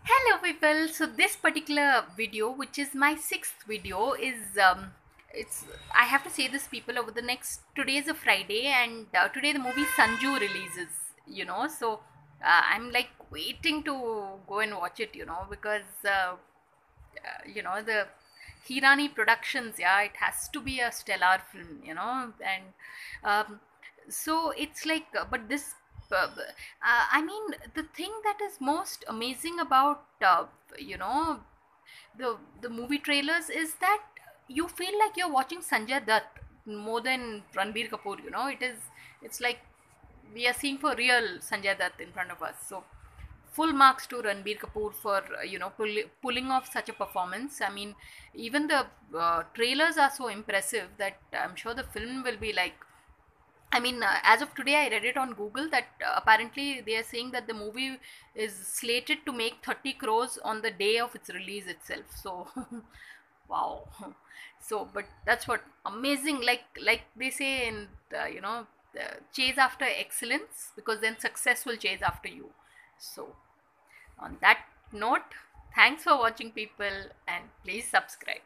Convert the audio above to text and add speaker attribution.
Speaker 1: Hello people. So this particular video, which is my sixth video, is it's I have to say this people over the next today is a Friday and today the movie Sanju releases. So I'm like waiting to go and watch it. Because the Hirani Productions. Yeah, it has to be a stellar film. And um, so it's like, but this. I mean, the thing that is most amazing about you know the movie trailers is that you feel like you're watching Sanjay Dutt more than Ranbir Kapoor. It's like we are seeing for real Sanjay Dutt in front of us. So full marks to Ranbir Kapoor for pulling off such a performance. I mean, even the trailers are so impressive that I'm sure the film will be like. I mean, as of today, I read it on Google that apparently they are saying that the movie is slated to make 30 crores on the day of its release itself. So, wow. So, but that's what amazing. Like they say in chase after excellence, because then success will chase after you. So, on that note, thanks for watching, people, and please subscribe.